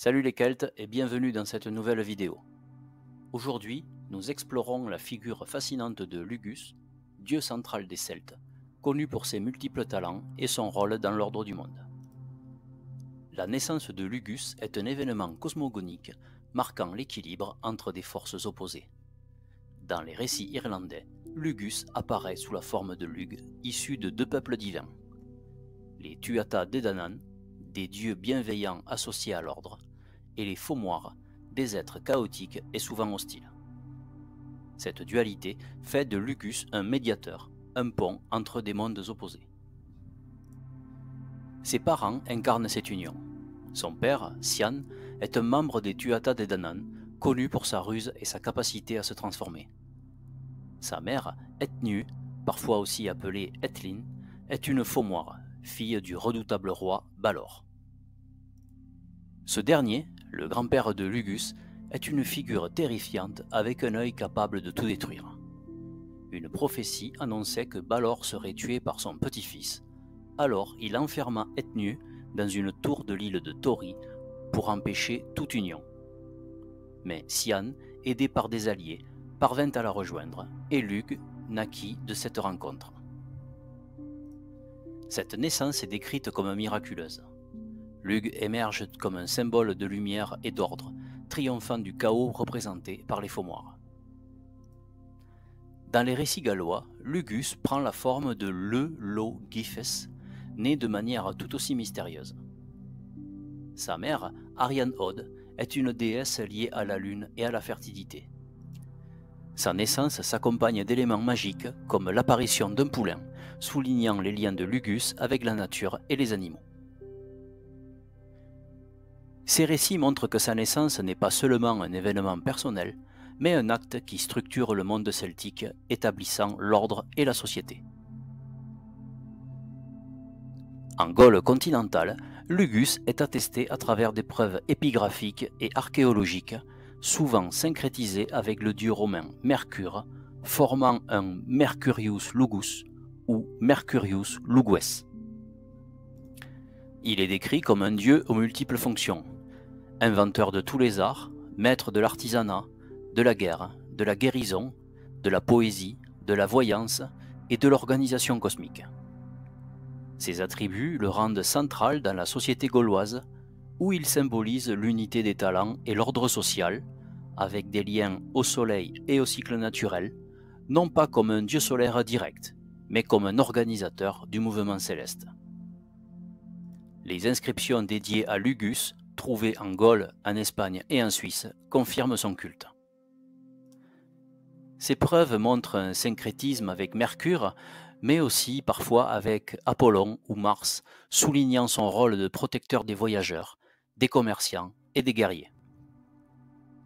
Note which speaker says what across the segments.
Speaker 1: Salut les Celtes et bienvenue dans cette nouvelle vidéo. Aujourd'hui, nous explorons la figure fascinante de Lugus, dieu central des Celtes, connu pour ses multiples talents et son rôle dans l'ordre du monde. La naissance de Lugus est un événement cosmogonique marquant l'équilibre entre des forces opposées. Dans les récits irlandais, Lugus apparaît sous la forme de Lugh, issu de deux peuples divins. Les Tuatha Dé Danann, des dieux bienveillants associés à l'ordre, et les Fomor, des êtres chaotiques et souvent hostiles. Cette dualité fait de Lugus un médiateur, un pont entre des mondes opposés. Ses parents incarnent cette union. Son père, Sian, est un membre des Tuatha Dé Danann, connu pour sa ruse et sa capacité à se transformer. Sa mère, Eithnew, parfois aussi appelée Eithlinne, est une Fomor, fille du redoutable roi Balor. Ce dernier, le grand-père de Lugus, est une figure terrifiante avec un œil capable de tout détruire. Une prophétie annonçait que Balor serait tué par son petit-fils, alors il enferma Eithnew dans une tour de l'île de Tori pour empêcher toute union. Mais Sian, aidé par des alliés, parvint à la rejoindre et Lugh naquit de cette rencontre. Cette naissance est décrite comme miraculeuse. Lugh émerge comme un symbole de lumière et d'ordre, triomphant du chaos représenté par les Fomor. Dans les récits gallois, Lugus prend la forme de Lo-Giffes, né de manière tout aussi mystérieuse. Sa mère, Arianne Od, est une déesse liée à la lune et à la fertilité. Sa naissance s'accompagne d'éléments magiques comme l'apparition d'un poulain, soulignant les liens de Lugus avec la nature et les animaux. Ces récits montrent que sa naissance n'est pas seulement un événement personnel, mais un acte qui structure le monde celtique, établissant l'ordre et la société. En Gaule continentale, Lugus est attesté à travers des preuves épigraphiques et archéologiques, souvent syncrétisées avec le dieu romain Mercure, formant un Mercurius Lugus ou Mercurius Lugues. Il est décrit comme un dieu aux multiples fonctions. Inventeur de tous les arts, maître de l'artisanat, de la guerre, de la guérison, de la poésie, de la voyance et de l'organisation cosmique. Ces attributs le rendent central dans la société gauloise, où il symbolise l'unité des talents et l'ordre social, avec des liens au soleil et au cycle naturel, non pas comme un dieu solaire direct, mais comme un organisateur du mouvement céleste. Les inscriptions dédiées à Lugus, trouvées en Gaule, en Espagne et en Suisse, confirment son culte. Ces preuves montrent un syncrétisme avec Mercure, mais aussi parfois avec Apollon ou Mars, soulignant son rôle de protecteur des voyageurs, des commerçants et des guerriers.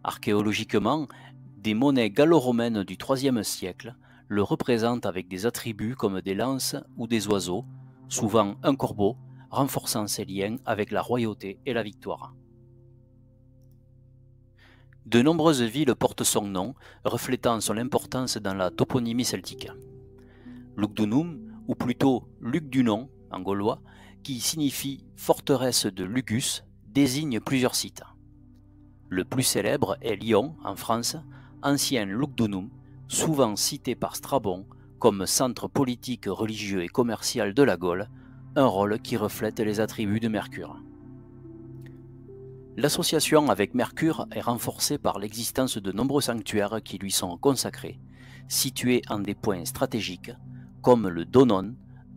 Speaker 1: Archéologiquement, des monnaies gallo-romaines du IIIe siècle le représentent avec des attributs comme des lances ou des oiseaux, souvent un corbeau, renforçant ses liens avec la royauté et la victoire. De nombreuses villes portent son nom, reflétant son importance dans la toponymie celtique. Lugdunum, ou plutôt Lugdunum en gaulois, qui signifie forteresse de Lugus, désigne plusieurs sites. Le plus célèbre est Lyon, en France, ancien Lugdunum, souvent cité par Strabon comme centre politique, religieux et commercial de la Gaule, un rôle qui reflète les attributs de Mercure. L'association avec Mercure est renforcée par l'existence de nombreux sanctuaires qui lui sont consacrés, situés en des points stratégiques, comme le Donon,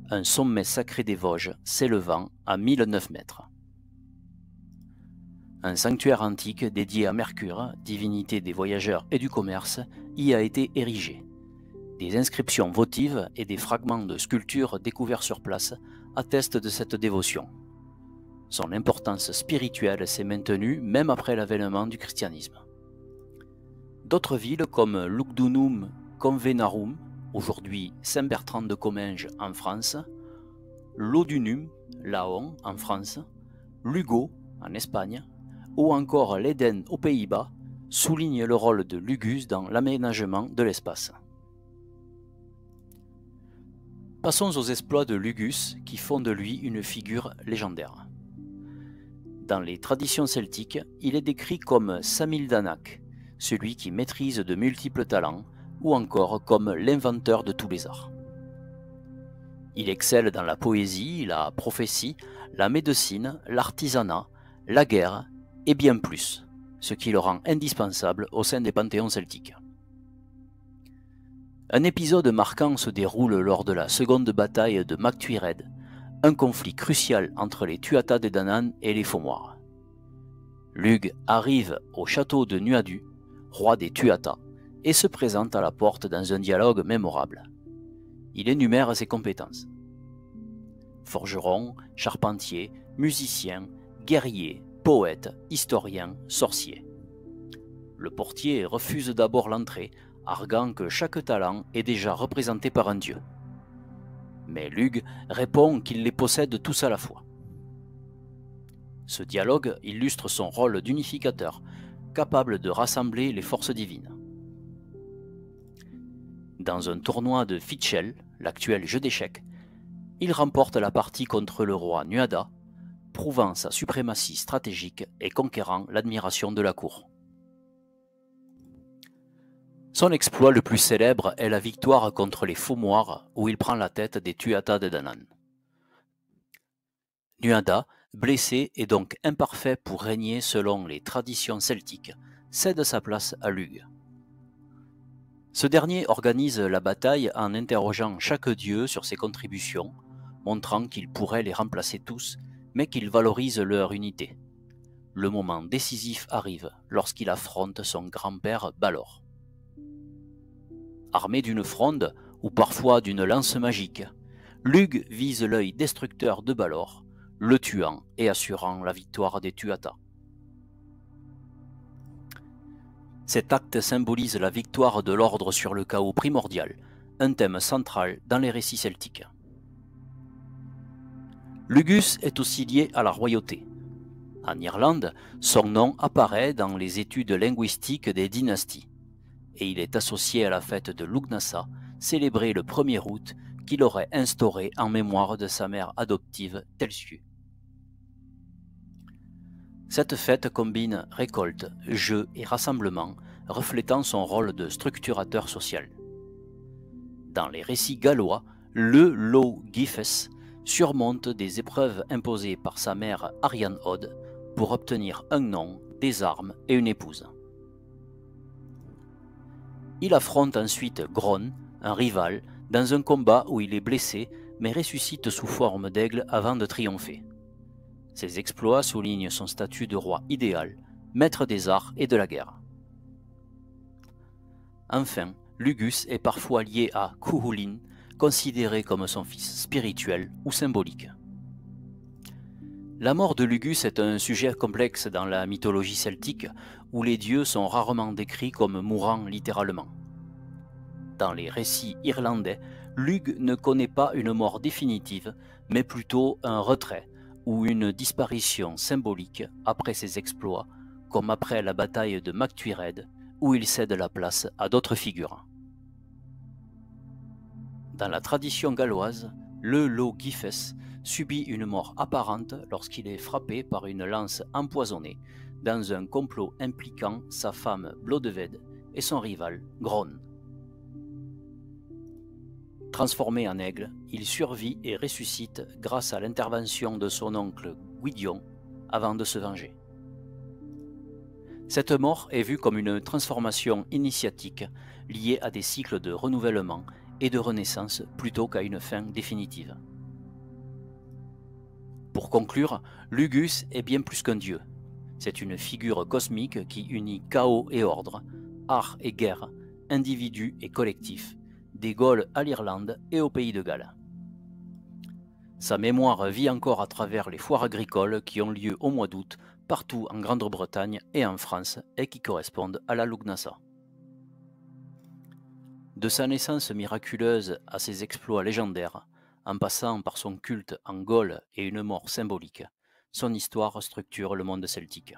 Speaker 1: un sommet sacré des Vosges s'élevant à 1009 mètres. Un sanctuaire antique dédié à Mercure, divinité des voyageurs et du commerce, y a été érigé. Des inscriptions votives et des fragments de sculptures découverts sur place attestent de cette dévotion. Son importance spirituelle s'est maintenue même après l'avènement du christianisme. D'autres villes comme Lugdunum Convenarum, aujourd'hui Saint-Bertrand de Comminges en France, Lodunum, Laon en France, Lugo en Espagne, ou encore Leiden aux Pays-Bas, soulignent le rôle de Lugus dans l'aménagement de l'espace. Passons aux exploits de Lugus qui font de lui une figure légendaire. Dans les traditions celtiques, il est décrit comme Samildanak, celui qui maîtrise de multiples talents, ou encore comme l'inventeur de tous les arts. Il excelle dans la poésie, la prophétie, la médecine, l'artisanat, la guerre et bien plus, ce qui le rend indispensable au sein des panthéons celtiques. Un épisode marquant se déroule lors de la seconde bataille de Mac Tuired, un conflit crucial entre les Tuatha Dé Danann et les Fomorians. Lugh arrive au château de Nuadu, roi des Tuatha, et se présente à la porte dans un dialogue mémorable. Il énumère ses compétences. Forgeron, charpentier, musicien, guerrier, poète, historien, sorcier. Le portier refuse d'abord l'entrée, arguant que chaque talent est déjà représenté par un dieu. Mais Lugh répond qu'il les possède tous à la fois. Ce dialogue illustre son rôle d'unificateur, capable de rassembler les forces divines. Dans un tournoi de Fitchel, l'actuel jeu d'échecs, il remporte la partie contre le roi Nuada, prouvant sa suprématie stratégique et conquérant l'admiration de la cour. Son exploit le plus célèbre est la victoire contre les Fomorians, où il prend la tête des Tuatha Dé Danann. Nuada, blessé et donc imparfait pour régner selon les traditions celtiques, cède sa place à Lugh. Ce dernier organise la bataille en interrogeant chaque dieu sur ses contributions, montrant qu'il pourrait les remplacer tous, mais qu'il valorise leur unité. Le moment décisif arrive lorsqu'il affronte son grand-père Balor. Armé d'une fronde, ou parfois d'une lance magique, Lugh vise l'œil destructeur de Balor, le tuant et assurant la victoire des Tuatha. Cet acte symbolise la victoire de l'ordre sur le chaos primordial, un thème central dans les récits celtiques. Lugus est aussi lié à la royauté. En Irlande, son nom apparaît dans les études linguistiques des dynasties, et il est associé à la fête de Lugnasa, célébrée le 1er août, qu'il aurait instaurée en mémoire de sa mère adoptive Telsiu. Cette fête combine récolte, jeux et rassemblements, reflétant son rôle de structurateur social. Dans les récits gallois, le Low Gifes surmonte des épreuves imposées par sa mère Arianne Odd pour obtenir un nom, des armes et une épouse. Il affronte ensuite Gron, un rival, dans un combat où il est blessé mais ressuscite sous forme d'aigle avant de triompher. Ses exploits soulignent son statut de roi idéal, maître des arts et de la guerre. Enfin, Lugus est parfois lié à Cuchulainn, considéré comme son fils spirituel ou symbolique. La mort de Lugus est un sujet complexe dans la mythologie celtique, où les dieux sont rarement décrits comme mourant littéralement. Dans les récits irlandais, Lugh ne connaît pas une mort définitive, mais plutôt un retrait ou une disparition symbolique après ses exploits, comme après la bataille de Mac Tuired, où il cède la place à d'autres figures. Dans la tradition galloise, le Low Gifes subit une mort apparente lorsqu'il est frappé par une lance empoisonnée dans un complot impliquant sa femme Blodeuwedd et son rival Gron. Transformé en aigle, il survit et ressuscite grâce à l'intervention de son oncle Gwydion avant de se venger. Cette mort est vue comme une transformation initiatique liée à des cycles de renouvellement et de renaissance plutôt qu'à une fin définitive. Pour conclure, Lugus est bien plus qu'un dieu. C'est une figure cosmique qui unit chaos et ordre, art et guerre, individu et collectif, des Gaules à l'Irlande et au pays de Galles. Sa mémoire vit encore à travers les foires agricoles qui ont lieu au mois d'août partout en Grande-Bretagne et en France et qui correspondent à la Lugnasa. De sa naissance miraculeuse à ses exploits légendaires, en passant par son culte en Gaule et une mort symbolique, son histoire structure le monde celtique.